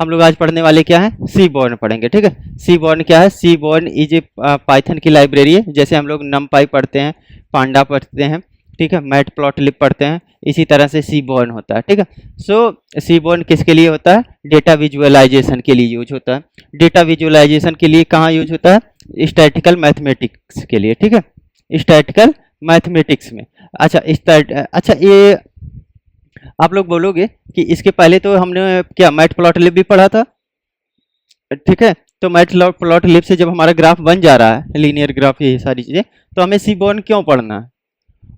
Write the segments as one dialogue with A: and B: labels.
A: हम लोग आज पढ़ने वाले क्या है, सीबॉर्न पढ़ेंगे। ठीक है, सीबॉर्न क्या है? सीबॉर्न इज ए पाइथन की लाइब्रेरी है। जैसे हम लोग नमपाई पढ़ते हैं, पांडा पढ़ते हैं, ठीक है, मैटप्लॉटलिब पढ़ते हैं, इसी तरह से सीबॉर्न होता है। ठीक है, सो सीबॉर्न किसके लिए होता है? डेटा विजुअलाइजेशन के लिए यूज होता है। डेटा विजुअलाइजेशन के लिए कहाँ यूज होता है? स्टैटिकल मैथमेटिक्स के लिए। ठीक है, स्टैटिकल मैथमेटिक्स में। अच्छा ये आप लोग बोलोगे कि इसके पहले तो हमने क्या मैटप्लॉटलिब भी पढ़ा था। ठीक है, तो मैटप्लॉटलिब से जब हमारा ग्राफ बन जा रहा है, लीनियर ग्राफ, ये सारी चीज़ें, तो हमें सीबॉर्न क्यों पढ़ना है?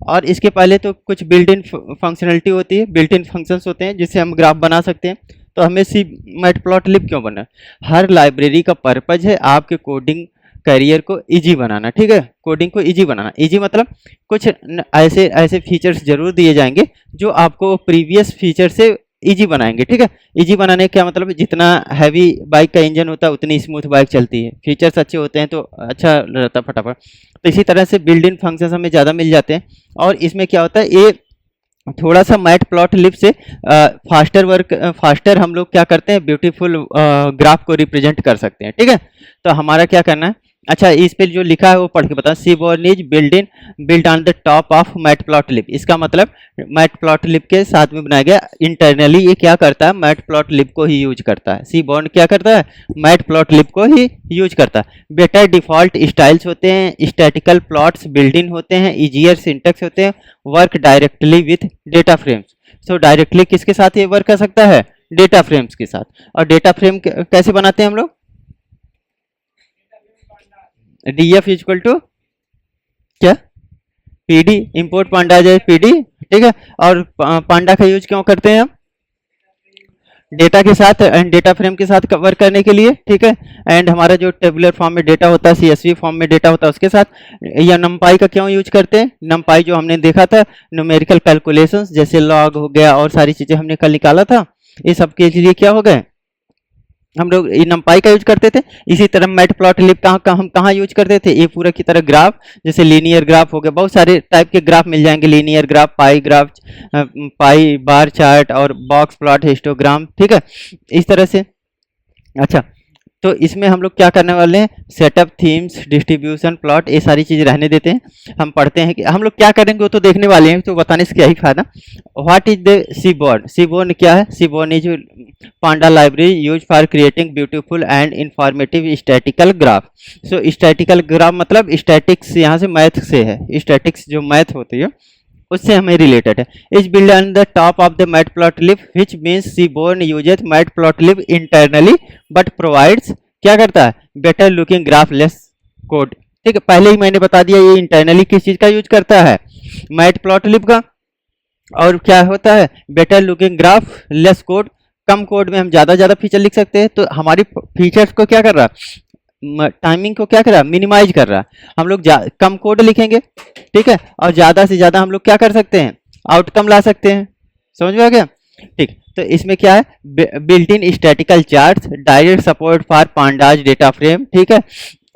A: और इसके पहले तो कुछ बिल्ट इन फंक्शनलिटी होती है, बिल्ट इन फंक्शंस होते हैं जिससे हम ग्राफ बना सकते हैं। तो हमें सी मैटप्लॉटलिब क्यों बनना है? हर लाइब्रेरी का पर्पज है आपके कोडिंग करियर को इजी बनाना। ठीक है, कोडिंग को इजी बनाना। इजी मतलब कुछ ऐसे ऐसे फीचर्स जरूर दिए जाएंगे जो आपको प्रीवियस फीचर से इजी बनाएंगे। ठीक है, इजी बनाने का क्या मतलब? जितना हैवी बाइक का इंजन होता है उतनी स्मूथ बाइक चलती है। फीचर्स अच्छे होते हैं तो अच्छा रहता फटाफट। तो इसी तरह से बिल्ड इन फंक्शंस हमें ज़्यादा मिल जाते हैं। और इसमें क्या होता है, ये थोड़ा सा मैटप्लॉटलिब से फास्टर हम लोग क्या करते हैं, ब्यूटीफुल ग्राफ को रिप्रेजेंट कर सकते हैं। ठीक है, तो हमारा क्या करना है? अच्छा, इस पे जो लिखा है वो पढ़ के बता। Seaborn is build on the top of Matplotlib. इसका मतलब मैटप्लॉटलिब के साथ में बनाया गया। इंटरनली ये क्या करता है? मैटप्लॉटलिब को ही यूज करता है। सीबॉर्न क्या करता है? मैटप्लॉटलिब को ही यूज करता है। बेटर डिफॉल्ट स्टाइल्स होते हैं, स्टैटिकल प्लॉट्स बिल्ड इन होते हैं, इजियर सिंटेक्स होते हैं, work directly with data frames. So directly किसके साथ ये वर्क कर सकता है? डेटा फ्रेम्स के साथ। और डेटा फ्रेम कैसे बनाते हैं हम लोग? df इक्वल टू क्या? pd, इंपोर्ट पांडा जाए pd। ठीक है, और पांडा का यूज क्यों करते हैं हम? डेटा के साथ एंड डेटा फ्रेम के साथ वर्क करने के लिए। ठीक है, एंड हमारा जो टेबुलर फॉर्म में डेटा होता है, सीएसवी फॉर्म में डेटा होता है, उसके साथ। या नमपाई का क्यों यूज करते हैं? नमपाई जो हमने देखा था, न्यूमेरिकल कैलकुलेशंस जैसे लॉग हो गया और सारी चीजें हमने कल निकाला था, ये सब के लिए क्या हो गए, हम लोग नमपाई का यूज करते थे। इसी तरह मैटप्लॉटलिब हम कहाँ यूज करते थे? ये पूरा की तरह ग्राफ, जैसे लीनियर ग्राफ हो गया, बहुत सारे टाइप के ग्राफ मिल जाएंगे, लीनियर ग्राफ, पाई ग्राफ, पाई बार चार्ट और बॉक्स प्लॉट, हिस्टोग्राम। ठीक है, इस तरह से। अच्छा, तो इसमें हम लोग क्या करने वाले हैं? सेटअप, थीम्स, डिस्ट्रीब्यूशन, प्लॉट, ये सारी चीज़ रहने देते हैं। हम पढ़ते हैं कि हम लोग क्या करेंगे वो तो देखने वाले हैं, तो बताने से क्या ही फायदा। What is the Seaborn? Seaborn क्या है? Seaborn is panda library use for creating beautiful and informative statical graph. So statical graph मतलब स्टैटिक्स, यहाँ से मैथ से है, स्टैटिक्स जो मैथ होती है उससे हमें रिलेटेड है। Is build on the top of the Matplotlib which means Seaborn uses Matplotlib internally but provides, क्या करता है? Better looking graph less code. ठीक है, पहले ही मैंने बता दिया ये इंटरनली किस चीज का यूज करता है? मैटप्लॉटलिब का। और क्या होता है? Better looking graph less code, कम कोड में हम ज्यादा फीचर लिख सकते हैं। तो हमारी फीचर्स को क्या कर रहा है? टाइमिंग को क्या कर रहा है? मिनिमाइज कर रहा है। हम लोग कम कोड लिखेंगे, ठीक है, और ज्यादा से ज्यादा हम लोग क्या कर सकते हैं? आउटकम ला सकते हैं। समझ में आ गया? ठीक, तो इसमें क्या है? Built in statistical charts, direct support for pandas data frame. ठीक है,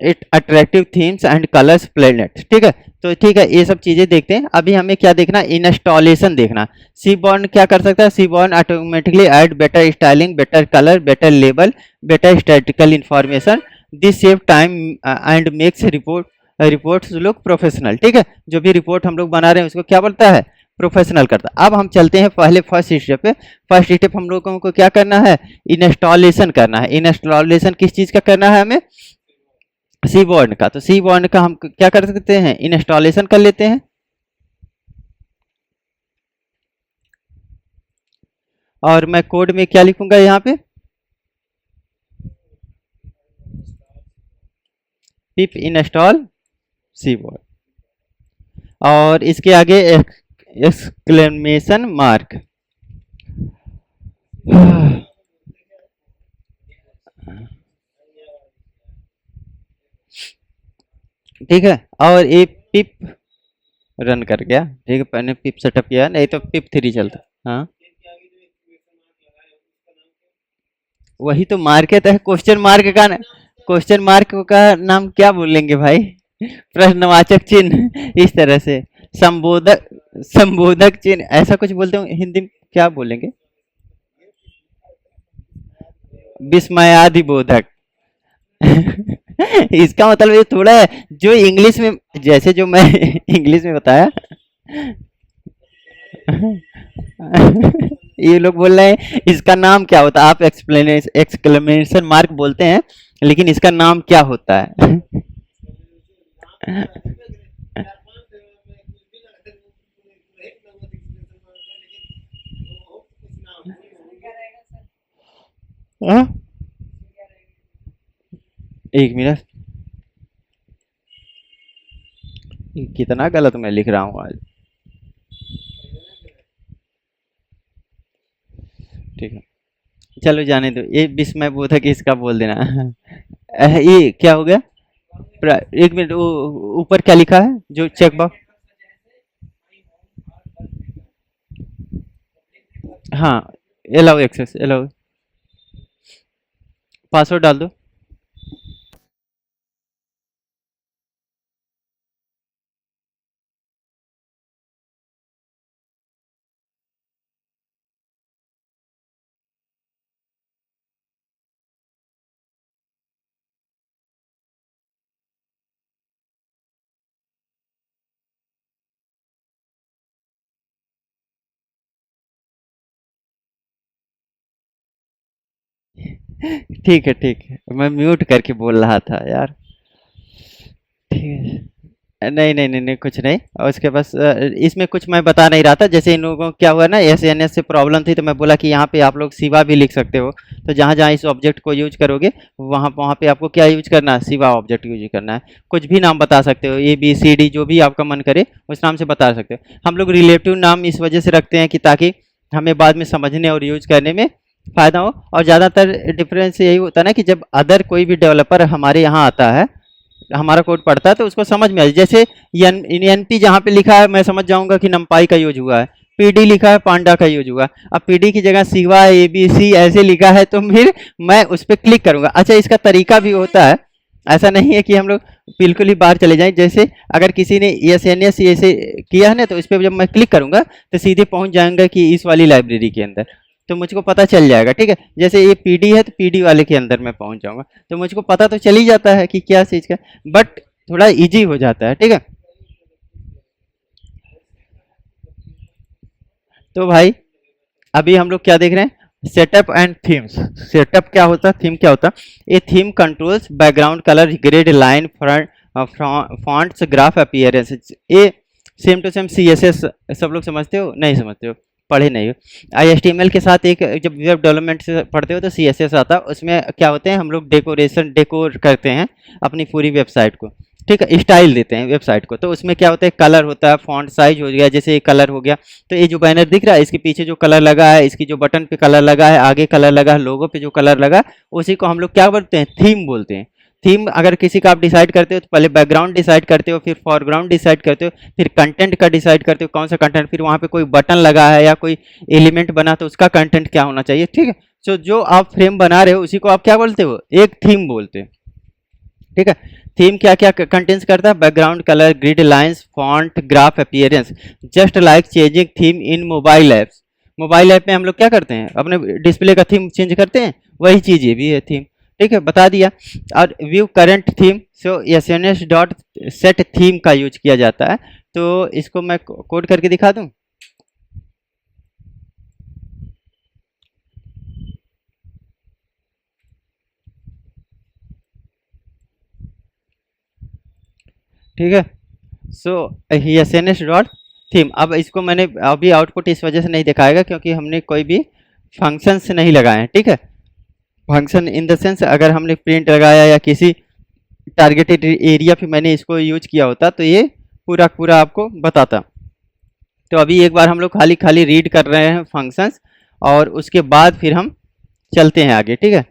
A: it attractive themes and colours planet. ठीक है, तो ठीक है, ये सब चीजें देखते हैं। अभी हमें क्या देखना? इंस्टॉलेशन देखना। सीबॉर्न क्या कर सकता है? Seaborn automatically add better styling, better colour, better label, better statical information. This save time and makes reports look professional. ठीक है, जो भी रिपोर्ट हम लोग बना रहे हैं उसको क्या बोलता है? प्रोफेशनल करता है। अब हम चलते हैं पहले फर्स्ट स्टेप पे। फर्स्ट स्टेप हम लोगों को क्या करना है? इंस्टॉलेशन करना है। इंस्टॉलेशन किस चीज का करना है हमें? सीबॉर्न का। तो सीबॉर्न का हम क्या कर सकते हैं? इंस्टॉलेशन कर लेते हैं। और मैं कोड में क्या लिखूंगा यहाँ पे? पिप इंस्टॉल सीबॉर्न, और इसके आगे एक्सक्लेमेशन मार्क। ठीक है, और ये पिप रन कर गया। ठीक है, मैंने पिप सेटअप किया, नहीं तो पिप 3 चलता। हाँ, वही तो मार्केट है। क्वेश्चन मार्क का क्वेश्चन मार्क का नाम क्या बोलेंगे भाई? प्रश्नवाचक चिन्ह, इस तरह से। संबोधक, संबोधक चिन्ह, ऐसा कुछ बोलते हो हिंदी में, क्या बोलेंगे? विस्मयादि बोधक। इसका मतलब ये थोड़ा है जो इंग्लिश में, जैसे जो मैं इंग्लिश में बताया। ये लोग बोल रहे हैं इसका नाम क्या होता है, आप एक्सक्लेमेशन मार्क बोलते हैं, लेकिन इसका नाम क्या होता है? हाँ? एक मिनट, कितना गलत मैं लिख रहा हूँ आज। ठीक है, चलो जाने दो, ये विस्मय बोधक इसका बोल देना। ये क्या हो गया? एक मिनट, वो ऊपर क्या लिखा है जो चेक बॉक्स? हाँ, अलाउ एक्सेस, अलाउ, पासवर्ड डाल दो। ठीक है ठीक है, मैं म्यूट करके बोल रहा था यार। ठीक है, नहीं नहीं नहीं नहीं, कुछ नहीं। और उसके पास इसमें कुछ मैं बता नहीं रहा था, जैसे इन लोगों को क्या हुआ ना, एस एन एस से प्रॉब्लम थी, तो मैं बोला कि यहाँ पे आप लोग सिवा भी लिख सकते हो। तो जहाँ जहाँ इस ऑब्जेक्ट को यूज करोगे, वहाँ वहाँ पे आपको क्या यूज करना है, सिवा ऑब्जेक्ट यूज करना है। कुछ भी नाम बता सकते हो, ए बी सी डी, जो भी आपका मन करे उस नाम से बता सकते हो। हम लोग रिलेटिव नाम इस वजह से रखते हैं कि ताकि हमें बाद में समझने और यूज करने में फ़ायदा हो। और ज़्यादातर डिफरेंस यही होता है ना कि जब अदर कोई भी डेवलपर हमारे यहाँ आता है, हमारा कोड पढ़ता है, तो उसको समझ में आ जाए। जैसे एन पी जहाँ पे लिखा है, मैं समझ जाऊंगा कि नंपाई का यूज हुआ है। पीडी लिखा है, पांडा का यूज हुआ। अब पीडी की जगह सिवा ए बी सी ऐसे लिखा है, तो फिर मैं उस पर क्लिक करूंगा। अच्छा, इसका तरीका भी होता है, ऐसा नहीं है कि हम लोग बिल्कुल ही बाहर चले जाएं। जैसे अगर किसी ने एस एन एस ऐसे किया है ना, तो इस पर जब मैं क्लिक करूंगा तो सीधे पहुंच जाएंगे कि इस वाली लाइब्रेरी के अंदर, तो मुझको पता चल जाएगा। ठीक है, जैसे ये पीडी है तो पीडी वाले के अंदर मैं पहुंच जाऊंगा, तो मुझको पता तो चल ही जाता है कि क्या चीज़ का, बट थोड़ा इजी हो जाता है। ठीक है, तो भाई अभी हम लोग क्या देख रहे हैं, सेटअप एंड थीम्स। सेटअप क्या होता है, थीम क्या होता है? ये theme controls background colour, grid, line, fonts, graph appearance. ये same to same C S S, सब लोग समझते हो? नहीं समझते हो, पढ़े नहीं हो। I S T M L के साथ एक, जब वेब डेवलपमेंट से पढ़ते हो तो सी एस एस आता है, उसमें क्या होते हैं, हम लोग डेकोर करते हैं अपनी पूरी वेबसाइट को। ठीक है, स्टाइल देते हैं वेबसाइट को, तो उसमें क्या होता है, कलर होता है, फॉन्ट साइज हो गया, जैसे ये कलर हो गया। तो ये जो बैनर दिख रहा है, इसके पीछे जो कलर लगा है, इसकी जो बटन पे कलर लगा है, आगे कलर लगा है, लोगो पे जो कलर लगा है, उसी को हम लोग क्या बोलते हैं, थीम बोलते हैं। थीम अगर किसी का आप डिसाइड करते हो, तो पहले बैकग्राउंड डिसाइड करते हो, फिर फॉरग्राउंड डिसाइड करते हो, फिर कंटेंट का डिसाइड करते हो कौन सा कंटेंट, फिर वहाँ पे कोई बटन लगा है या कोई एलिमेंट बना तो उसका कंटेंट क्या होना चाहिए। ठीक है, तो जो आप फ्रेम बना रहे हो उसी को आप क्या बोलते हो, एक थीम बोलते हैं। ठीक है, थीम क्या क्या कंटेंट्स करता है, background colour, grid lines, font, graph appearance, just like changing theme in mobile apps. Mobile app में हम लोग क्या करते हैं, अपने डिस्प्ले का थीम चेंज करते हैं, वही चीज़ ये भी है थीम। ठीक है, बता दिया। और view current theme, so S N S dot set theme का यूज किया जाता है। तो इसको मैं कोड करके दिखा दूं। ठीक है, so S N S dot theme. अब इसको मैंने अभी आउटपुट इस वजह से नहीं दिखाएगा क्योंकि हमने कोई भी फंक्शंस नहीं लगाए हैं। ठीक है, फंक्शन इन द सेंस अगर हमने प्रिंट लगाया या किसी टारगेटेड एरिया पे मैंने इसको यूज किया होता, तो ये पूरा पूरा आपको बताता। तो अभी एक बार हम लोग खाली खाली रीड कर रहे हैं फंक्शंस, और उसके बाद फिर हम चलते हैं आगे। ठीक है,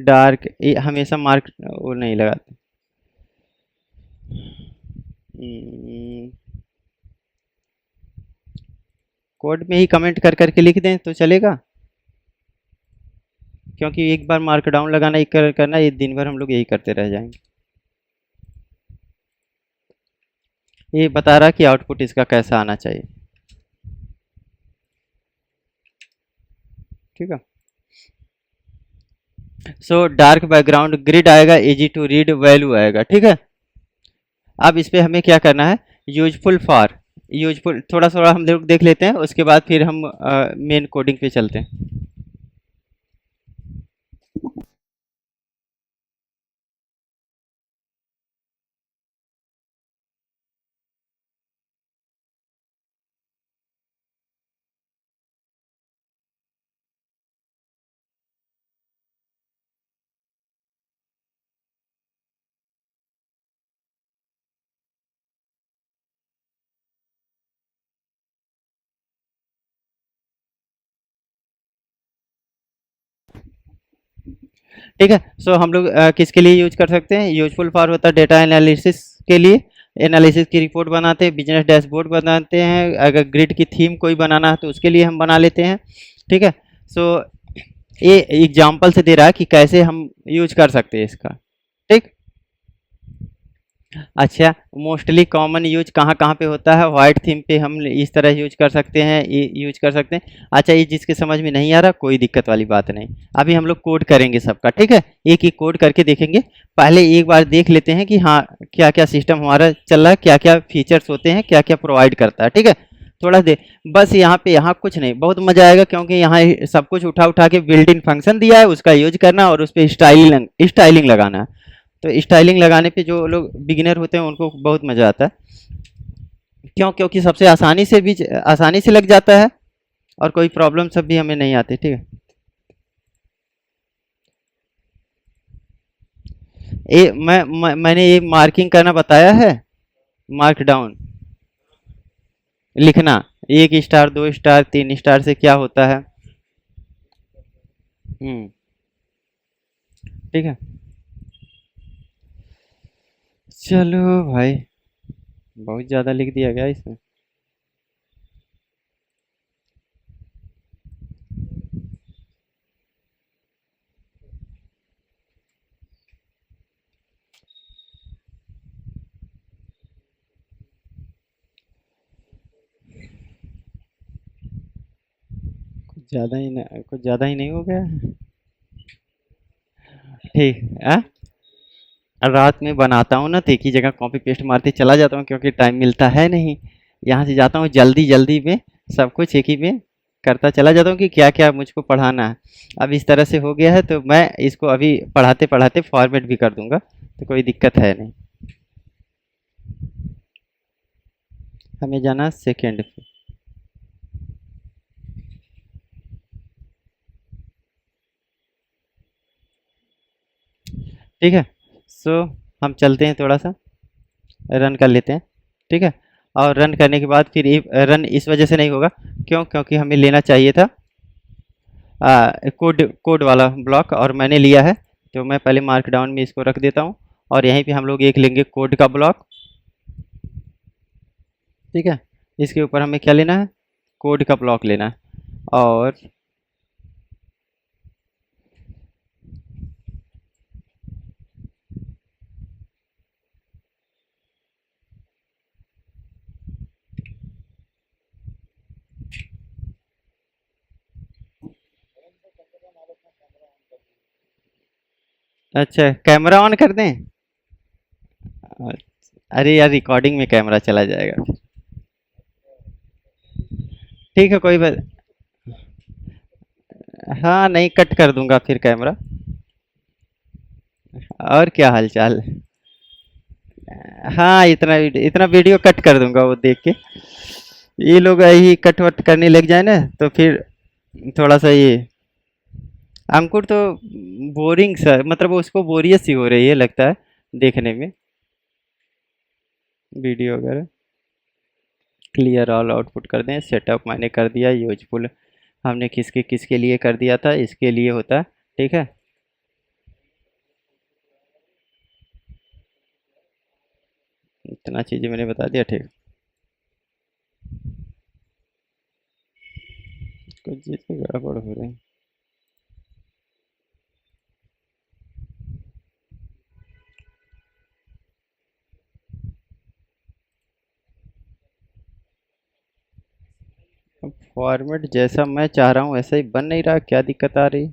A: डार्क हमेशा मार्क वो नहीं लगाते। कोड में ही कमेंट कर करके लिख दें तो चलेगा, क्योंकि एक बार मार्क डाउन लगाना, एक करना, ये दिन भर हम लोग यही करते रह जाएंगे। ये बता रहा कि आउटपुट इसका कैसा आना चाहिए। ठीक है, सो डार्क बैकग्राउंड ग्रिड आएगा, इजी टू रीड वैल्यू आएगा, ठीक है। अब इस पे हमें क्या करना है, यूजफुल फॉर, यूजफुल थोड़ा थोड़ा हम लोग देख लेते हैं, उसके बाद फिर हम मेन कोडिंग पे चलते हैं। ठीक है, सो हम लोग किसके लिए यूज कर सकते हैं, यूजफुल फॉर होता है डेटा एनालिसिस के लिए, एनालिसिस की रिपोर्ट बनाते हैं, बिजनेस डैशबोर्ड बनाते हैं, अगर ग्रिड की थीम कोई बनाना है तो उसके लिए हम बना लेते हैं, ठीक है। सो ये एग्जाम्पल से दे रहा है कि कैसे हम यूज कर सकते हैं इसका, ठीक। अच्छा, मोस्टली कॉमन यूज कहाँ कहाँ पे होता है, वाइट थीम पे हम इस तरह यूज कर सकते हैं, ये यूज कर सकते हैं। अच्छा, ये जिसके समझ में नहीं आ रहा कोई दिक्कत वाली बात नहीं, अभी हम लोग कोड करेंगे सबका, ठीक है, एक एक कोड करके देखेंगे। पहले एक बार देख लेते हैं कि हाँ क्या क्या सिस्टम हमारा चल रहा है, क्या क्या फीचर्स होते हैं, क्या क्या प्रोवाइड करता है, ठीक है। थोड़ा दे, बस यहाँ पे यहाँ कुछ नहीं, बहुत मजा आएगा क्योंकि यहाँ सब कुछ उठा उठा के बिल्ट इन फंक्शन दिया है, उसका यूज करना और उस पर स्टाइलिंग लगाना है। तो स्टाइलिंग लगाने पे जो लोग बिगिनर होते हैं उनको बहुत मज़ा आता है, क्यों, क्योंकि सबसे आसानी से लग जाता है और कोई प्रॉब्लम सब भी हमें नहीं आती, ठीक है। मैंने ये मार्किंग करना बताया है, मार्क डाउन लिखना, एक स्टार, दो स्टार, तीन स्टार से क्या होता है। ठीक है, चलो भाई, बहुत ज़्यादा लिख दिया गया इसमें। कुछ ज़्यादा ही नहीं हो गया, ठीक है। रात में बनाता हूँ ना तो एक ही जगह कॉपी पेस्ट मारते चला जाता हूँ क्योंकि टाइम मिलता है नहीं, यहाँ से जाता हूँ जल्दी जल्दी में, सब कुछ एक ही में करता चला जाता हूँ कि क्या क्या मुझको पढ़ाना है। अब इस तरह से हो गया है तो मैं इसको अभी पढ़ाते पढ़ाते फॉर्मेट भी कर दूंगा, तो कोई दिक्कत है नहीं। हमें जाना सेकेंड पे, ठीक है। सो हम चलते हैं, थोड़ा सा रन कर लेते हैं, ठीक है। और रन करने के बाद फिर रन इस वजह से नहीं होगा, क्यों, क्योंकि हमें लेना चाहिए था कोड कोड वाला ब्लॉक, और मैंने लिया है। तो मैं पहले मार्क डाउन में इसको रख देता हूँ और यहीं पे हम लोग एक लेंगे कोड का ब्लॉक, ठीक है। इसके ऊपर हमें क्या लेना है, कोड का ब्लॉक लेना है। और अच्छा, कैमरा ऑन कर दें, अरे यार रिकॉर्डिंग में कैमरा चला जाएगा, ठीक है कोई बात। हाँ नहीं, कट कर दूंगा फिर कैमरा। और क्या हाल चाल, हाँ इतना वीडियो कट कर दूंगा वो देख के, ये लोग यही कट वट करने लग जाए ना तो फिर थोड़ा सा ये, अंकुर तो बोरिंग सा, मतलब उसको बोरियत सी हो रही है लगता है देखने में, वीडियो वगैरह। क्लियर ऑल आउटपुट कर दें, सेटअप मैंने कर दिया, यूजफुल हमने किसके किसके लिए कर दिया था, इसके लिए होता है, ठीक है। इतना चीज़ें मैंने बता दिया, ठीक। कुछ चीज़ें गड़बड़ हो रही, अब फॉर्मेट जैसा मैं चाह रहा हूँ वैसा ही बन नहीं रहा, क्या दिक्कत आ रही।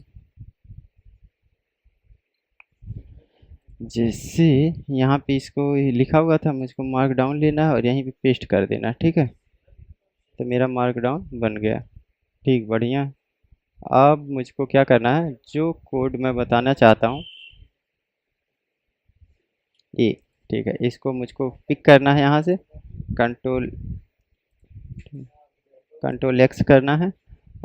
A: जैसे यहाँ पे इसको लिखा हुआ था, मुझको मार्क डाउन लेना है और यहीं पे पेस्ट कर देना, ठीक है। तो मेरा मार्क डाउन बन गया, ठीक, बढ़िया। अब मुझको क्या करना है, जो कोड मैं बताना चाहता हूँ ये, ठीक है, इसको मुझको पिक करना है यहाँ से, कंट्रोल कंट्रोल एक्स करना है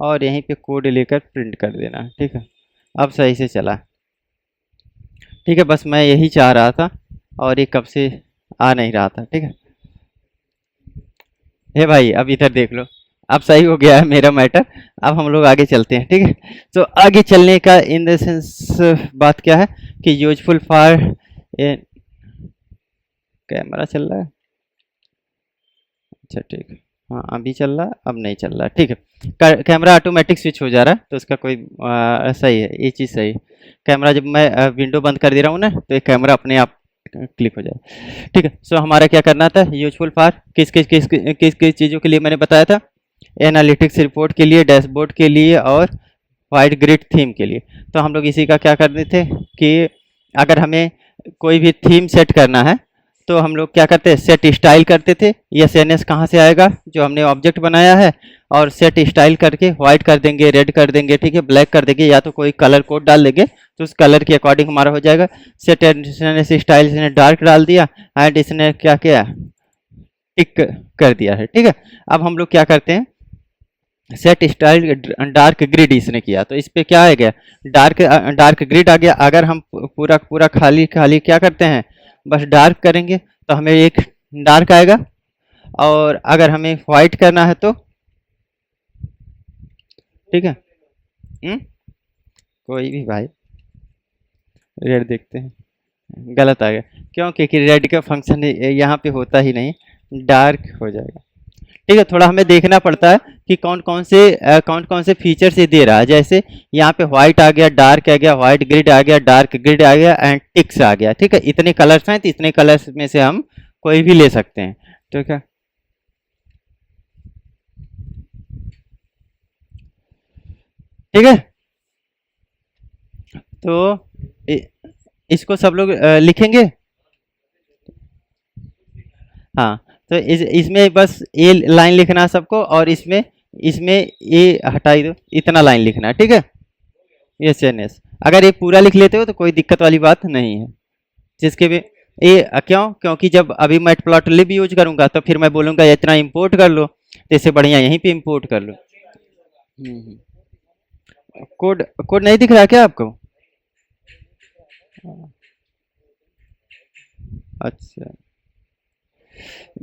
A: और यहीं पे कोड लेकर प्रिंट कर देना है, ठीक है। अब सही से चला, ठीक है। बस मैं यही चाह रहा था और ये कब से आ नहीं रहा था, ठीक है। हे भाई, अब इधर देख लो, अब सही हो गया है मेरा मैटर। अब हम लोग आगे चलते हैं, ठीक है। तो आगे चलने का इन द सेंस बात क्या है कि यूजफुल फॉर, कैमरा चल रहा है, अच्छा ठीक है। हाँ अभी चल रहा है, अब नहीं चल रहा है, ठीक है। कैमरा ऑटोमेटिक स्विच हो जा रहा है, तो उसका कोई सही है, ये चीज़ सही है। कैमरा जब मैं विंडो बंद कर दे रहा हूँ ना, तो ये कैमरा अपने आप क्लिक हो जाए, ठीक है। सो हमारा क्या करना था, यूजफुल फॉर किस किस किस किस किस चीज़ों के लिए मैंने बताया था, एनालिटिक्स रिपोर्ट के लिए, डैशबोर्ड के लिए और वाइट ग्रिड थीम के लिए। तो हम लोग इसी का क्या करते थे कि अगर हमें कोई भी थीम सेट करना है तो हम लोग क्या करते हैं, सेट स्टाइल करते थे। ये एस कहाँ से आएगा, जो हमने ऑब्जेक्ट बनाया है, और सेट स्टाइल करके वाइट कर देंगे, रेड कर देंगे, ठीक है, ब्लैक कर देंगे, या तो कोई कलर कोड डाल देंगे, तो उस कलर के अकॉर्डिंग हमारा हो जाएगा। सेट एस स्टाइल इसने डार्क डाल दिया एंड इसने क्या किया, टिक कर दिया है, ठीक है। अब हम लोग क्या करते हैं, सेट स्टाइल डार्क ग्रिड इसने किया, तो इस पे क्या आ गया, डार्क ग्रिड आ गया। अगर हम पूरा पूरा खाली खाली क्या करते हैं, बस डार्क करेंगे तो हमें एक डार्क आएगा, और अगर हमें वाइट करना है तो, ठीक है। कोई भी भाई, रेड देखते हैं, गलत आ गया, क्यों, क्योंकि रेड का फंक्शन यहाँ पे होता ही नहीं, डार्क हो जाएगा, ठीक है। थोड़ा हमें देखना पड़ता है कि कौन कौन से फीचर्स ये दे रहा है। जैसे यहाँ पे व्हाइट आ गया, डार्क आ गया, व्हाइट ग्रिड आ गया, डार्क ग्रिड आ गया एंड टिक्स आ गया, ठीक है। इतने कलर्स हैं, तो इतने कलर्स में से हम कोई भी ले सकते हैं, ठीक है, ठीक है। तो इ- इसको सब लोग लिखेंगे, हाँ। तो इसमें बस ये लाइन लिखना है सबको, और इसमें इसमें ये हटा ही दो, इतना लाइन लिखना है, ठीक है। यस एन एस, अगर ये पूरा लिख लेते हो तो कोई दिक्कत वाली बात नहीं है। जिसके भी ये क्यों, क्योंकि जब अभी मैं प्लॉट लिब यूज करूंगा तो फिर मैं बोलूंगा इतना इंपोर्ट कर लो, तो इससे बढ़िया यहीं पे इंपोर्ट कर लो। कोड कोड नहीं दिख रहा क्या आपको, अच्छा,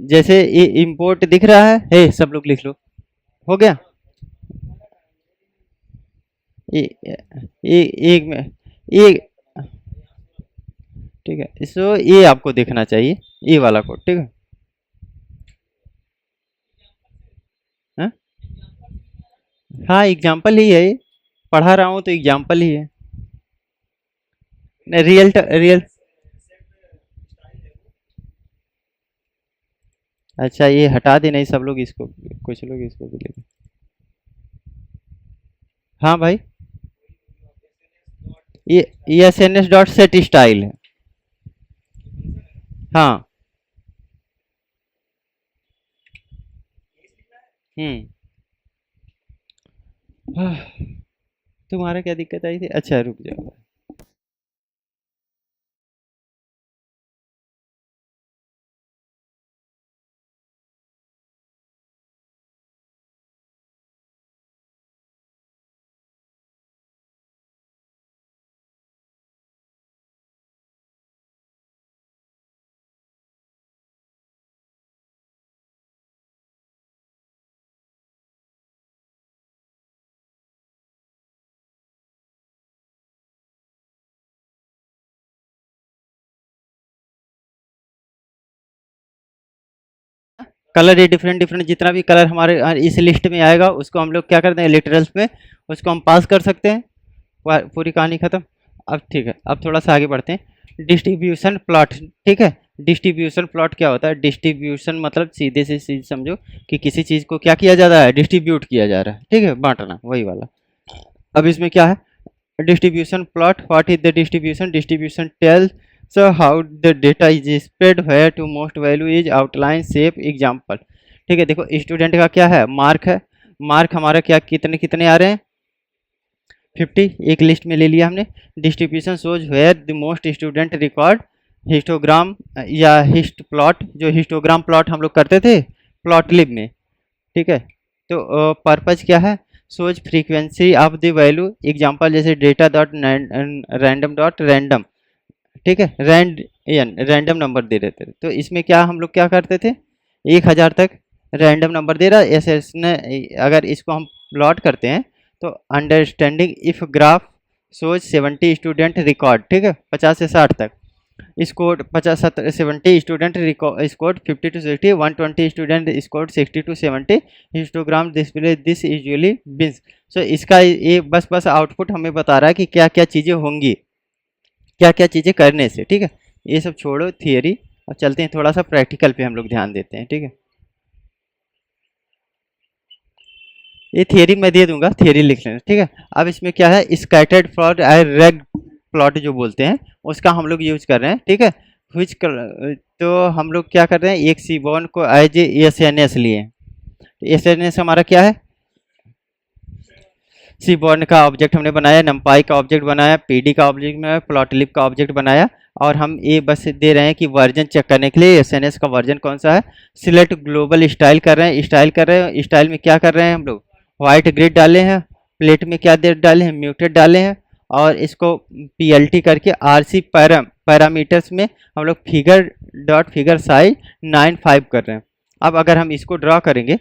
A: जैसे ये इंपोर्ट दिख रहा है, हे सब लोग लिख लो, हो गया। ये ये एक में ये, ठीक है, सो ये आपको देखना चाहिए, ये वाला कोड, ठीक है। हाँ हाँ, एग्जाम्पल ही है ये, पढ़ा रहा हूँ तो एग्जाम्पल ही है, रियल रियल। अच्छा ये हटा दे, नहीं सब लोग इसको, कुछ लोग इसको भी लिखे, हाँ भाई, ये S N S dot set style है, हाँ। हम्म। तुम्हारा क्या दिक्कत आई थी, अच्छा रुक जाओ। कलर ये डिफरेंट डिफरेंट जितना भी कलर हमारे इस लिस्ट में आएगा, उसको हम लोग क्या करते हैं, लिटरल्स में उसको हम पास कर सकते हैं। पूरी कहानी खत्म। अब ठीक है, अब थोड़ा सा आगे बढ़ते हैं, डिस्ट्रीब्यूशन प्लॉट, ठीक है। डिस्ट्रीब्यूशन प्लॉट क्या होता है, डिस्ट्रीब्यूशन मतलब सीधे से चीज समझो कि किसी चीज़ को क्या किया जा रहा है, डिस्ट्रीब्यूट किया जा रहा है, ठीक है, बांटना, वही वाला। अब इसमें क्या है, distribution plot, what is the distribution, distribution tell so how the data is spread where to most value is outline shape example. ठीक है, देखो स्टूडेंट का क्या है, मार्क है, मार्क हमारा क्या कितने कितने आ रहे हैं 50, एक लिस्ट में ले लिया हमने। Distribution shows where the most student record histogram या हिस्ट प्लॉट, जो हिस्टोग्राम प्लॉट हम लोग करते थे प्लॉटलिब में। ठीक है, तो पर्पज क्या है, सोच frequency of the value example जैसे data dot random dot random. ठीक है, रैंडम नंबर दे देते थे, तो इसमें क्या हम लोग क्या करते थे 1000 तक रैंडम नंबर दे रहा है ऐसे इसने। अगर इसको हम प्लॉट करते हैं तो अंडरस्टैंडिंग इफ ग्राफ सोच 70 स्टूडेंट रिकॉर्ड। ठीक है, 50 से 60 तक score 70 student score 50 to 60, 120 student score 60 to 70 histogram display this usually bins. So इसका ये बस आउटपुट हमें बता रहा है कि क्या क्या चीज़ें होंगी, क्या क्या चीज़ें करने से। ठीक है, ये सब छोड़ो थियरी, अब चलते हैं थोड़ा सा प्रैक्टिकल पे हम लोग ध्यान देते हैं। ठीक है, ये थियरी मैं दे दूंगा, थियरी लिख लेना। ठीक है, अब इसमें क्या है स्कैटर्ड प्लॉट रेग प्लॉट जो बोलते हैं उसका हम लोग यूज कर रहे हैं। ठीक है, विच तो हम लोग क्या कर रहे हैं एक सीबॉर्न को एज एस एन एस लिए। एस एन एस हमारा क्या है, सीबॉर्न का ऑब्जेक्ट हमने बनाया, नंपाई का ऑब्जेक्ट बनाया, पीडी का ऑब्जेक्ट बनाया, प्लॉटलिब का ऑब्जेक्ट बनाया, और हम ये बस दे रहे हैं कि वर्जन चेक करने के लिए एसएनएस का वर्जन कौन सा है। सिलेक्ट ग्लोबल स्टाइल कर रहे हैं, स्टाइल में क्या कर रहे हैं हम लोग वाइट ग्रिड डाले हैं, प्लेट में क्या दे डाले हैं म्यूटेड डाले हैं, और इसको पीएलटी करके आरसी पैरामीटर्स में हम लोग फिगर साइज 95 कर रहे हैं। अब अगर हम इसको ड्रॉ करेंगे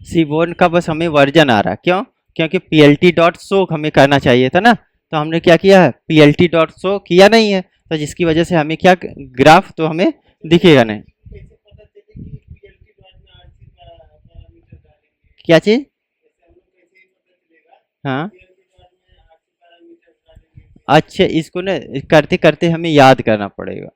A: सीबोर्न का बस हमें वर्जन आ रहा है, क्यों, क्योंकि पीएलटी डॉट शो हमें करना चाहिए था ना, तो हमने क्या किया है पीएलटी डॉट शो किया नहीं है, तो जिसकी वजह से हमें क्या ग्राफ तो हमें दिखेगा नहीं। क्या चीज, हाँ अच्छा, इसको ना करते करते हमें याद करना पड़ेगा।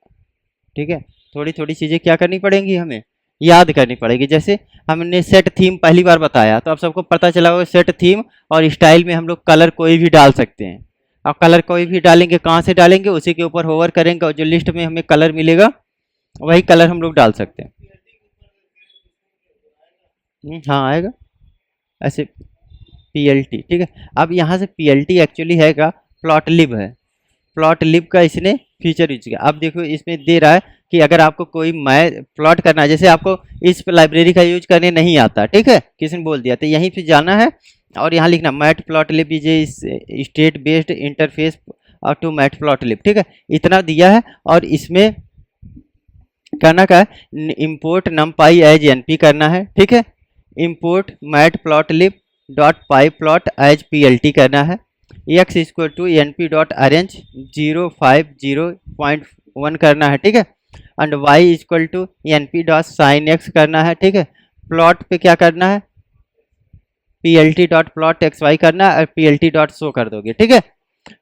A: ठीक है, थोड़ी थोड़ी चीज़ें क्या करनी पड़ेंगी हमें याद करनी पड़ेगी। जैसे हमने सेट थीम पहली बार बताया तो अब सबको पता चला होगा सेट थीम और स्टाइल में हम लोग कलर कोई भी डाल सकते हैं। अब कलर कोई भी डालेंगे, कहाँ से डालेंगे, उसी के ऊपर होवर करेंगे और जो लिस्ट में हमें कलर मिलेगा वही कलर हम लोग डाल सकते हैं। हाँ आएगा ऐसे पीएलटी। ठीक है, अब यहाँ से पीएलटी एक्चुअली है का प्लॉटलिब है, प्लॉटलिब का इसने फीचर यूज किया। अब देखो इसमें दे रहा है कि अगर आपको कोई मैं प्लॉट करना है, जैसे आपको इस लाइब्रेरी का यूज करने नहीं आता, ठीक है किसी ने बोल दिया, तो यहीं पे जाना है और यहाँ लिखना Matplotlib is state based interface to Matplotlib. ठीक है, इतना दिया है और इसमें करना क्या है इम्पोर्ट नमपाई एज एनपी करना है। ठीक है, import Matplotlib dot pyplot as PLT करना है, x equal to N P dot arange 050.1 करना है। ठीक है, and y equal to N P dot sine x करना है। ठीक है, प्लॉट पे क्या करना है PLT dot plot x y करना है और पीएलटी डॉट शो कर दोगे। ठीक है,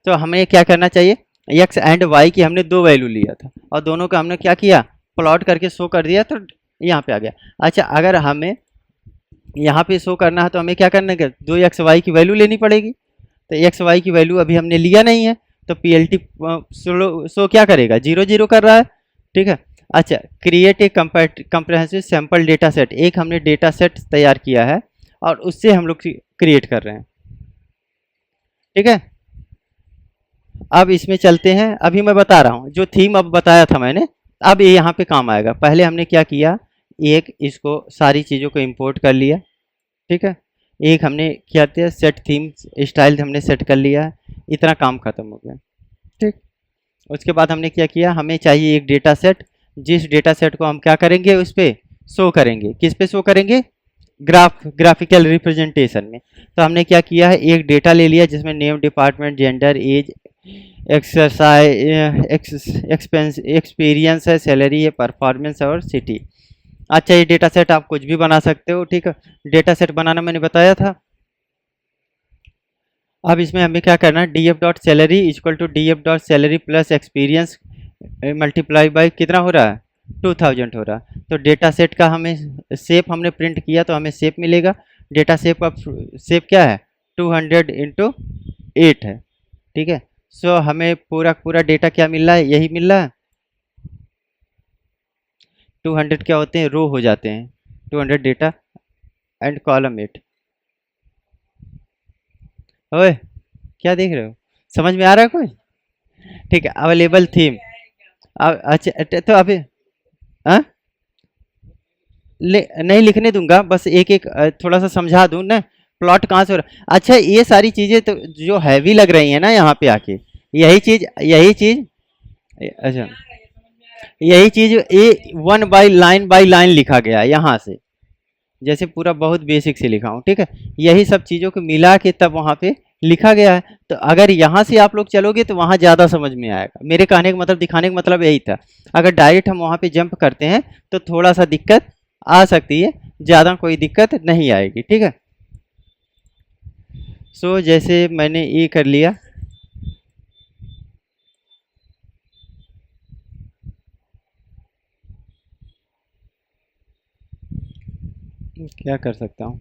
A: तो हमें क्या करना चाहिए एक्स एंड वाई की हमने दो वैल्यू लिया था और दोनों का हमने क्या किया प्लॉट करके शो कर दिया, तो यहाँ पे आ गया। अच्छा, अगर हमें यहाँ पे शो करना है तो हमें क्या करना है दो एक्स वाई की वैल्यू लेनी पड़ेगी, तो एक्स वाई की वैल्यू अभी हमने लिया नहीं है तो पीएलटी शो क्या करेगा 0 0 कर रहा है। ठीक है, अच्छा create a comprehensive sample data set, एक हमने डेटा सेट तैयार किया है और उससे हम लोग क्रिएट कर रहे हैं। ठीक है, अब इसमें चलते हैं, अभी मैं बता रहा हूँ जो थीम अब बताया था मैंने, अब ये यहाँ पे काम आएगा। पहले हमने क्या किया एक इसको सारी चीज़ों को इंपोर्ट कर लिया। ठीक है, एक हमने क्या किया सेट थीम स्टाइल हमने सेट कर लिया है, इतना काम खत्म हो गया। ठीक, उसके बाद हमने क्या किया हमें चाहिए एक डेटा सेट, जिस डेटा सेट को हम क्या करेंगे उस पर शो करेंगे, किस पे शो करेंगे ग्राफिकल रिप्रेजेंटेशन में। तो हमने क्या किया है एक डेटा ले लिया जिसमें name department gender age experience है सैलरी है परफॉर्मेंस और सिटी। अच्छा, ये डेटा सेट आप कुछ भी बना सकते हो। ठीक है, डेटा सेट बनाना मैंने बताया था। अब इसमें हमें क्या करना है D F dot salary equal to D F dot salary plus experience multiply by कितना हो रहा है 2000 हो रहा है। तो डेटा सेट का हमें शेप हमने प्रिंट किया तो हमें शेप मिलेगा, डेटा शेप का शेप क्या है 200 × 8 है। ठीक है, सो हमें पूरा पूरा डेटा क्या मिल रहा है, यही मिल रहा है। 200 क्या होते हैं, रो हो जाते हैं, 200 डेटा एंड कॉलम 8। ओए, क्या देख रहे हो, समझ में आ रहा है कोई? ठीक है, अवेलेबल थीम। अब अच्छा तो अभी, हाँ, नहीं लिखने दूंगा, बस एक एक थोड़ा सा समझा दूं ना, प्लॉट कहाँ से हो रहा है। अच्छा, ये सारी चीजें तो जो हैवी लग रही है ना यहाँ पे आके, यही चीज अच्छा, यही चीज ए वन बाई लाइन लिखा गया है यहाँ से, जैसे पूरा बहुत बेसिक से लिखा हूँ, ठीक है। यही सब चीज़ों को मिला के तब वहाँ पे लिखा गया है। तो अगर यहाँ से आप लोग चलोगे तो वहाँ ज़्यादा समझ में आएगा, मेरे कहने का मतलब, दिखाने का मतलब यही था। अगर डायरेक्ट हम वहाँ पे जंप करते हैं तो थोड़ा सा दिक्कत आ सकती है, ज़्यादा कोई दिक्कत नहीं आएगी, ठीक है। सो जैसे मैंने ये कर लिया, क्या कर सकता हूँ,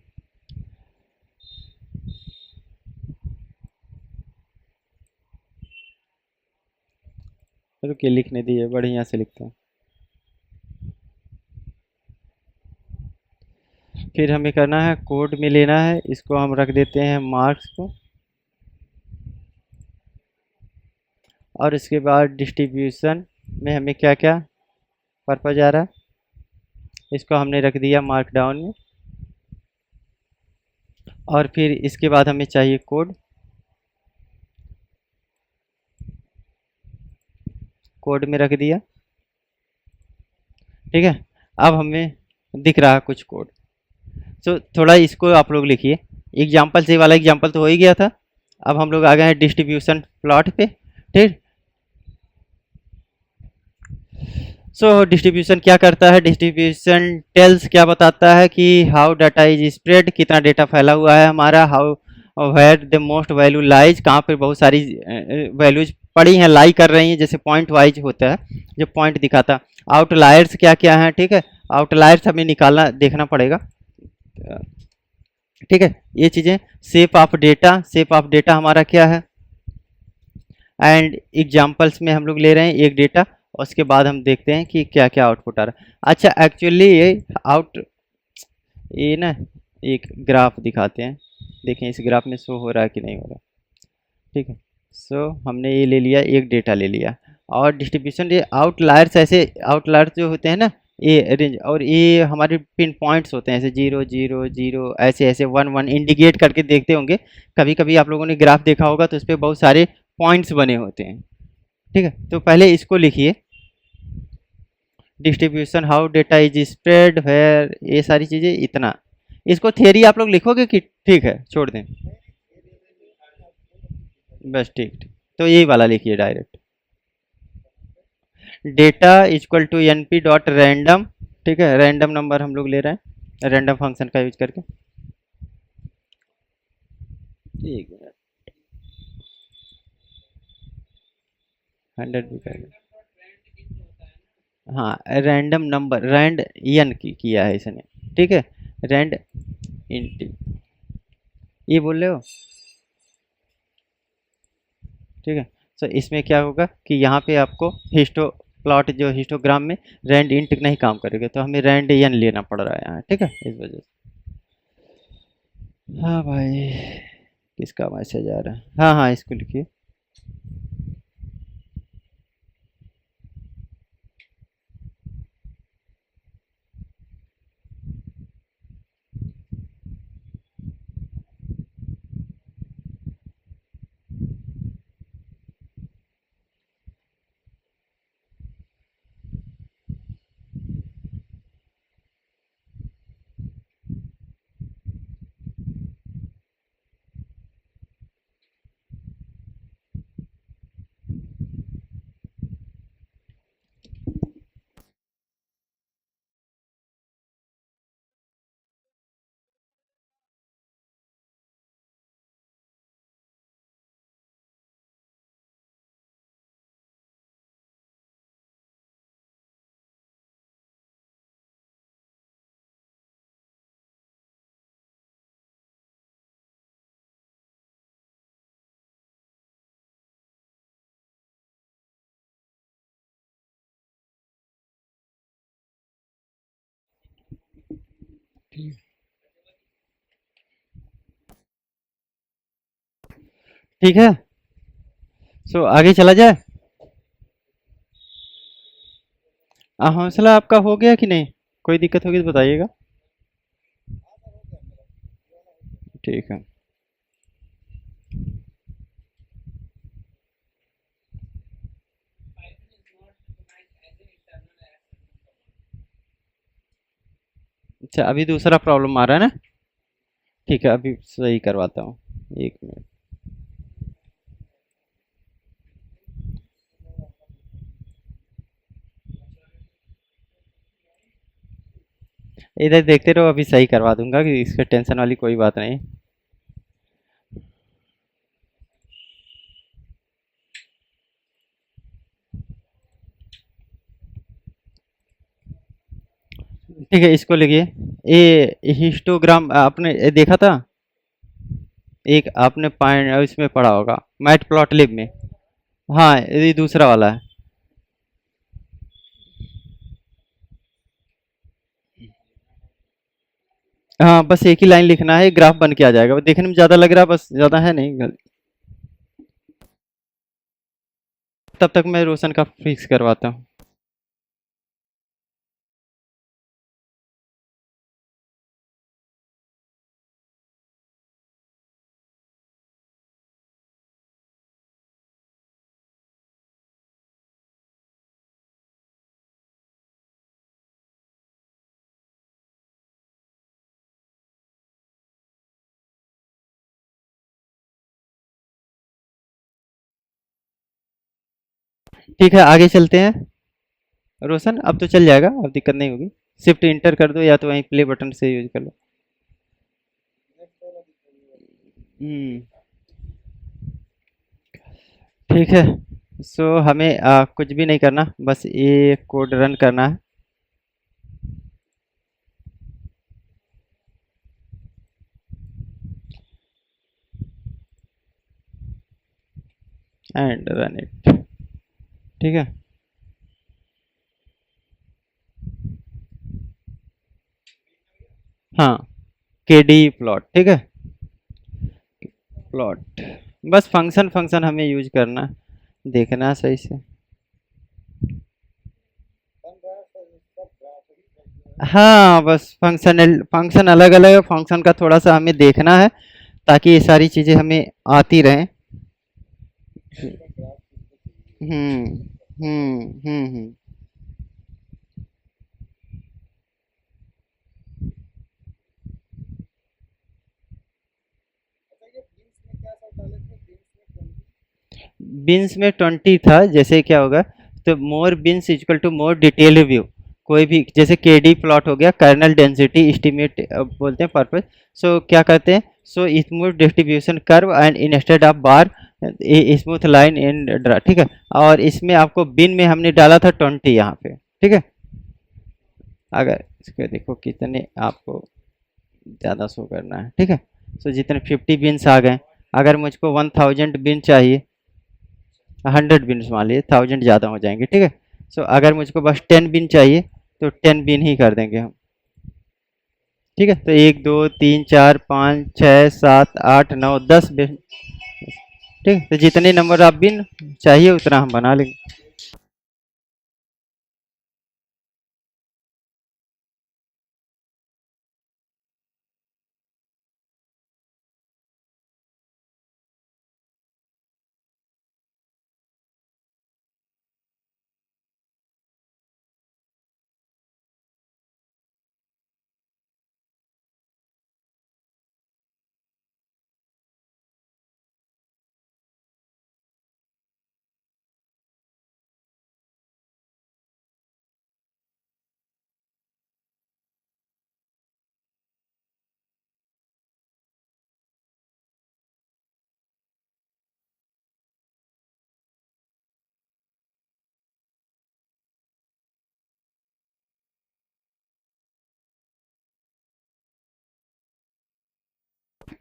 A: रुकिए लिखने दिए, बढ़िया से लिखता हूँ। फिर हमें करना है, कोड में लेना है, इसको हम रख देते हैं मार्क्स को, और इसके बाद डिस्ट्रीब्यूशन में हमें क्या क्या पर्पज आ रहा है, इसको हमने रख दिया मार्क डाउन में। और फिर इसके बाद हमें चाहिए कोड, कोड में रख दिया, ठीक है। अब हमें दिख रहा है कुछ कोड, तो थोड़ा इसको आप लोग लिखिए। एग्जाम्पल से वाला एग्जाम्पल तो हो ही गया था, अब हम लोग आ गए हैं डिस्ट्रीब्यूशन प्लॉट पे, ठीक। सो डिस्ट्रीब्यूशन क्या करता है, डिस्ट्रीब्यूशन टेल्स क्या बताता है कि हाउ डाटा इज स्प्रेड, कितना डेटा फैला हुआ है हमारा, how where the most value lies, कहाँ पर बहुत सारी वैल्यूज पड़ी हैं, लाई कर रही हैं, जैसे पॉइंट वाइज होता है जो पॉइंट दिखाता। आउटलायर्स क्या क्या है, ठीक है, आउटलायर्स हमें निकालना देखना पड़ेगा, ठीक है, ये चीज़ें। शेप ऑफ डेटा हमारा क्या है, एंड एग्जाम्पल्स में हम लोग ले रहे हैं एक डेटा, और उसके बाद हम देखते हैं कि क्या क्या आउटपुट आ रहा है। अच्छा, एक्चुअली ये ना एक ग्राफ दिखाते हैं, देखें इस ग्राफ में शो हो रहा है कि नहीं हो रहा, ठीक है। सो हमने ये ले लिया, एक डेटा ले लिया, और डिस्ट्रीब्यूशन, ये आउटलायर्स, ऐसे आउटलायर्स जो होते हैं ना, ये रेंज, और ये हमारे पिन पॉइंट्स होते हैं, ऐसे 0 0 0, ऐसे ऐसे 1 1 इंडिकेट करके देखते होंगे। कभी कभी आप लोगों ने ग्राफ देखा होगा तो उस पर बहुत सारे पॉइंट्स बने होते हैं, ठीक है। तो पहले इसको लिखिए, distribution how data is spread where, ये सारी चीज़ें, इतना। इसको थियरी आप लोग लिखोगे कि ठीक है छोड़ दें, बस ठीक ठीक, तो यही वाला लिखिए direct, data equal to N P dot random, ठीक है, रैंडम नंबर हम लोग ले रहे हैं रैंडम फंक्शन का यूज करके। एक मिनट, 100 भी कर, हाँ, रैंडम नंबर, रैंड एन की किया है इसने, ठीक है, रैंड इंट, ये बोल रहे हो, ठीक है। सो इसमें क्या होगा कि यहाँ पे आपको हिस्टो प्लॉट, जो हिस्टोग्राम में रैंड इंट नहीं काम करेगा, तो हमें रैंड एन लेना पड़ रहा है यहाँ, ठीक है, इस वजह से। हाँ भाई, किसका मैसेज आ रहा है, हाँ हाँ, इसको लिखिए। ठीक है, सो आगे चला जाए। हौसला आपका हो गया कि नहीं? कोई दिक्कत होगी तो बताइएगा। ठीक है। अच्छा, अभी दूसरा प्रॉब्लम आ रहा है ना? ठीक है, अभी सही करवाता हूँ। एक मिनट। इधर देखते रहो, अभी सही करवा दूंगा, कि इसका टेंशन वाली कोई बात नहीं। ठीक है, इसको लिखिए। ये हिस्टोग्राम आपने ये देखा था? एक आपने पॉइंट इसमें पढ़ा होगा, मैट प्लॉटलिब में। हाँ, ये दूसरा वाला है। हाँ, बस एक ही लाइन लिखना है, ग्राफ बन के आ जाएगा। वो देखने में ज़्यादा लग रहा है, बस ज़्यादा है नहीं। तब तक मैं रोशन का फिक्स करवाता हूँ। ठीक है, आगे चलते हैं। रोशन अब तो चल जाएगा, अब दिक्कत नहीं होगी। शिफ्ट इंटर कर दो, या तो वहीं प्ले बटन से यूज कर लो। हम्म। ठीक है, सो हमें कुछ भी नहीं करना, बस ये कोड रन करना है। And run it. ठीक है। हाँ, के डी प्लॉट। ठीक है, प्लॉट। बस फंक्शन फंक्शन हमें यूज करना है, देखना है सही से। हाँ, बस फंक्शन फंक्शन अलग अलग है, फंक्शन का थोड़ा सा हमें देखना है, ताकि ये सारी चीज़ें हमें आती रहें। हम्म हम्म। बिन्स में 20 था, जैसे क्या होगा, तो more bins equal to more detail view. कोई भी जैसे के डी प्लॉट हो गया, कर्नल डेंसिटी एस्टिमेट बोलते हैं पर्पस। सो क्या करते हैं, so smooth distribution curve and instead of bar smooth line in draw. ठीक है, और इसमें आपको बिन में हमने डाला था 20 यहाँ पे। ठीक है, अगर इसको देखो कितने आपको ज़्यादा शो करना है। ठीक है, सो जितने 50 बिन्स आ गए, अगर मुझको 1000 बिन चाहिए, 100 बिन्स मान लीजिए, 1000 ज़्यादा हो जाएंगे। ठीक है, सो अगर मुझको बस 10 बिन चाहिए, तो 10 बिन ही कर देंगे हम। ठीक है, तो 1 2 3 4 5 6 7 8 9 10 बिन। ठीक है, तो जितने नंबर आप बिन चाहिए उतना हम बना लेंगे।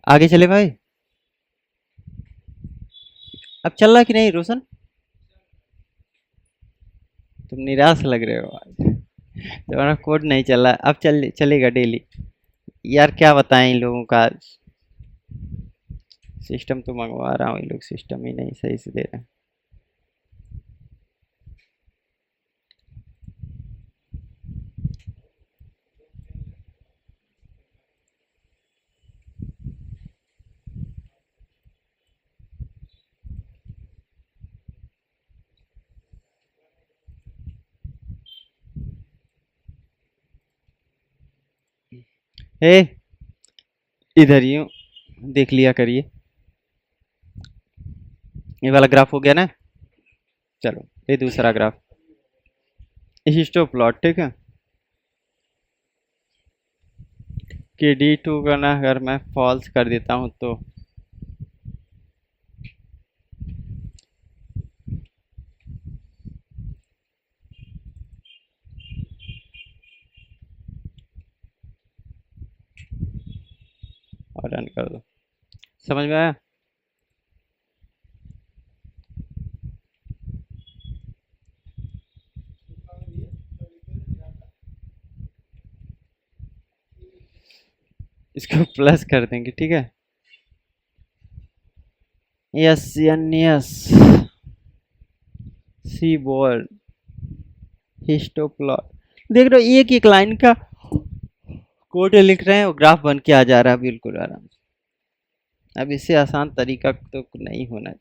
A: आगे चले भाई। अब चल रहा है कि नहीं रोशन? तुम निराश लग रहे हो आज, तुम्हारा कोड नहीं चल रहा, अब चलेगा डेली। यार क्या बताएं इन लोगों का। सिस्टम तो मंगवा रहा हूँ, ये लोग सिस्टम ही नहीं सही से दे रहे हैं। ए, इधर ही हूँ, देख लिया करिए। ये वाला ग्राफ हो गया ना। चलो, ये दूसरा ग्राफ, हिस्टो प्लॉट, ठीक है। कि D2 का ना अगर मैं फॉल्स कर देता हूँ तो और रन कर दो। समझ में आया? इसको प्लस कर देंगे, ठीक है। S N S, seaborn, histo plot. देख रहे हो, एक एक लाइन का कोड लिख रहे हैं और ग्राफ बन के आ जा रहा है बिल्कुल आराम से। अब इससे आसान तरीका तो नहीं होना।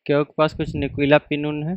A: क्या आपके पास कुछ नुकीला पिन उन है?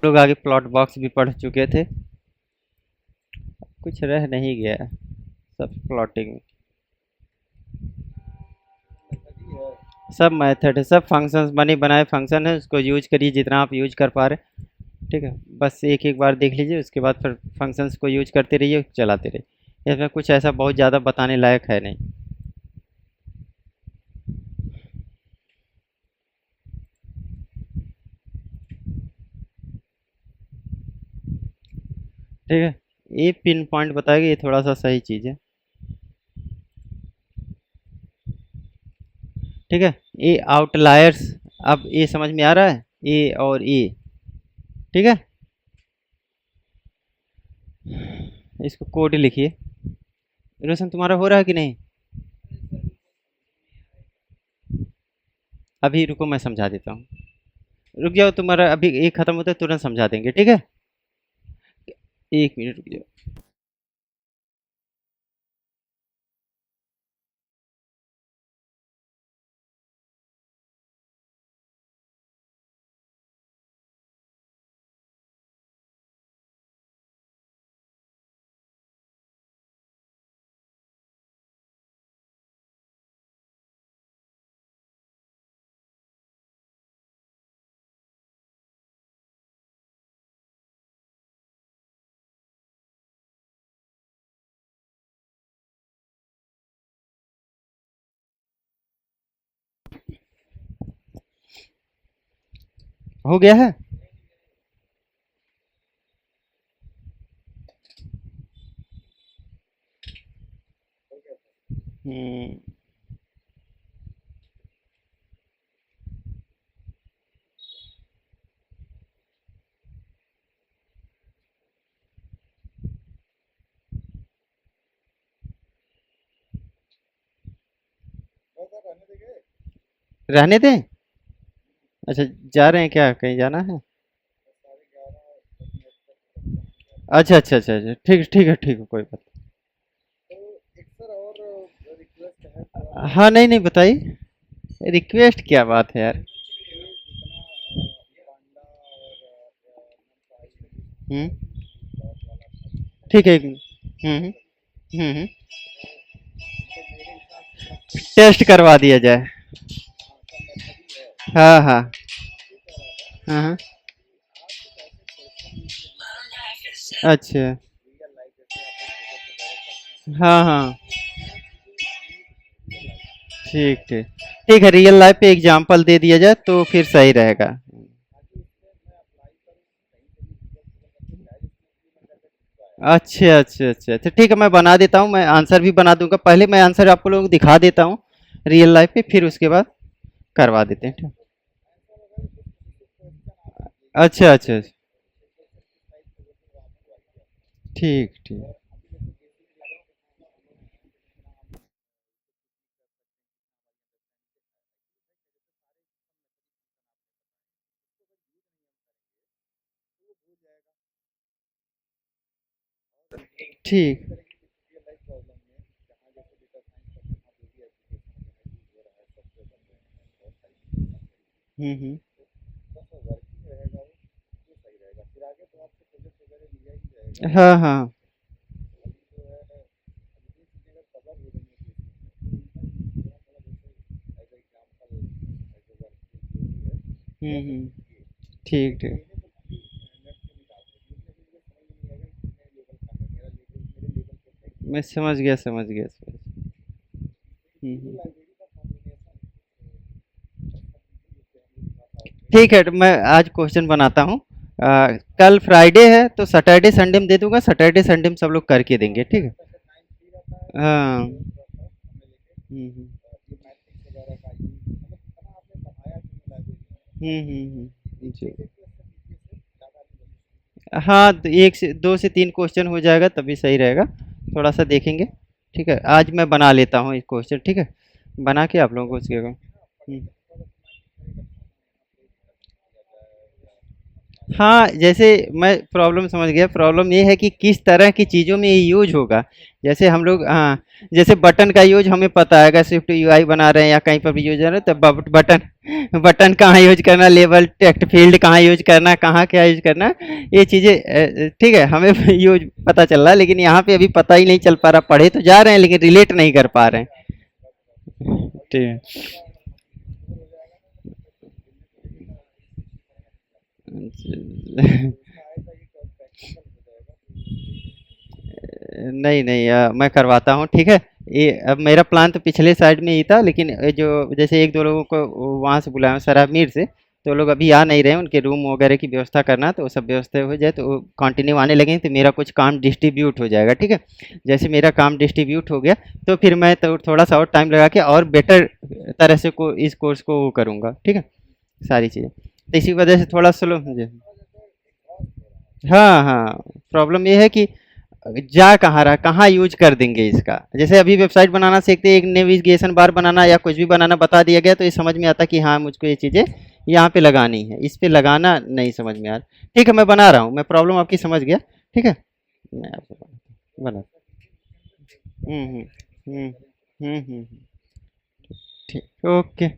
A: लोग आगे प्लॉट बॉक्स भी पढ़ चुके थे, कुछ रह नहीं गया है, सब प्लॉटिंग, सब मेथड है, सब फंक्शंस बने बनाए फंक्शन है, उसको यूज करिए जितना आप यूज कर पा रहे। ठीक है, बस एक एक बार देख लीजिए, उसके बाद फिर फंक्शंस को यूज करते रहिए, चलाते रहिए। इसमें कुछ ऐसा बहुत ज़्यादा बताने लायक है नहीं। ठीक है, ये पिन पॉइंट बताएगा, ये थोड़ा सा सही चीज़ है। ठीक है, ये आउटलायर्स, अब ये समझ में आ रहा है, ए और ए। ठीक है, इसको कोड लिखिए। रोशन तुम्हारा हो रहा है कि नहीं? अभी रुको, मैं समझा देता हूँ। रुक जाओ, तुम्हारा अभी एक खत्म होता है तुरंत समझा देंगे, ठीक है। 1 मिनट रुक जाओ। हो गया है। हम्म। रहने दें। अच्छा, जा रहे हैं क्या, कहीं जाना है? अच्छा अच्छा अच्छा अच्छा, ठीक है, कोई बात नहीं। हाँ, नहीं नहीं, बताइए। रिक्वेस्ट क्या बात है यार। हम्म। ठीक है, हम्म। टेस्ट करवा दिया जाए। हाँ हाँ हाँ हाँ। अच्छा। हाँ हाँ। ठीक, ठीक है, रियल लाइफ पे एग्जांपल दे दिया जाए तो फिर सही रहेगा। अच्छा अच्छा अच्छा अच्छा, ठीक है, मैं बना देता हूँ, मैं आंसर भी बना दूंगा, पहले मैं आंसर आपको लोगों को दिखा देता हूँ रियल लाइफ पे, फिर उसके बाद करवा देते हैं, ठीक। अच्छा अच्छा। ठीक। ठीक। हम्म। हाँ हाँ। ठीक। मैं समझ गया। हम्म। ठीक है, तो मैं आज क्वेश्चन बनाता हूँ। कल फ्राइडे है तो सैटरडे संडे में दे दूंगा, सैटरडे संडे में सब लोग करके देंगे, ठीक है। हाँ। जी। हाँ, तो एक से दो से तीन क्वेश्चन हो जाएगा तभी सही रहेगा, थोड़ा सा देखेंगे। ठीक है, आज मैं बना लेता हूँ एक क्वेश्चन, ठीक है, बना के आप लोगों को उसके हाँ, जैसे मैं प्रॉब्लम समझ गया, प्रॉब्लम ये है कि किस तरह की चीज़ों में ये यूज़ होगा। जैसे हम लोग, हाँ, जैसे बटन का यूज़ हमें पता है, अगर स्विफ्ट यूआई बना रहे हैं या कहीं पर भी यूज़ कर रहे हैं, तो बटन बटन कहाँ यूज़ करना, लेबल टेक्स्ट फील्ड कहाँ यूज़ करना, कहाँ क्या यूज़ करना, ये चीज़ें ठीक है, हमें यूज़ पता चल रहा है, लेकिन यहाँ पे अभी पता ही नहीं चल पा रहा, पढ़े तो जा रहे हैं लेकिन रिलेट नहीं कर पा रहे हैं। ठीक है। नहीं नहीं, मैं करवाता हूँ, ठीक है। ये अब मेरा प्लान तो पिछले साइड में ही था, लेकिन ये जो जैसे एक दो लोगों को वहाँ से बुलाया हूँ, सराबमीर से, तो लोग अभी आ नहीं रहे हैं, उनके रूम वगैरह की व्यवस्था करना है, तो वो सब व्यवस्था हो जाए तो वो कंटिन्यू आने लगेंगे, तो मेरा कुछ काम डिस्ट्रीब्यूट हो जाएगा, ठीक है। जैसे मेरा काम डिस्ट्रीब्यूट हो गया तो फिर मैं तो थोड़ा सा और टाइम लगा के और बेटर तरह से को इस कोर्स को वो करूँगा, ठीक है, सारी चीज़ें, तो इसी वजह से थोड़ा स्लो मुझे। हाँ हाँ। प्रॉब्लम ये है कि जा कहाँ रहा, कहाँ यूज कर देंगे इसका, जैसे अभी वेबसाइट बनाना सीखते एक नेविगेशन बार बनाना या कुछ भी बनाना बता दिया गया तो ये समझ में आता कि हाँ मुझको ये चीज़ें यहाँ पे लगानी है, इस पे लगाना नहीं समझ में आ रहा, ठीक है, मैं बना रहा हूँ, मैं प्रॉब्लम आपकी समझ गया, ठीक है। मैं आपको बना। हम्म। हम्म। ठीक, ओके।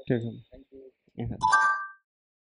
A: ठीक है।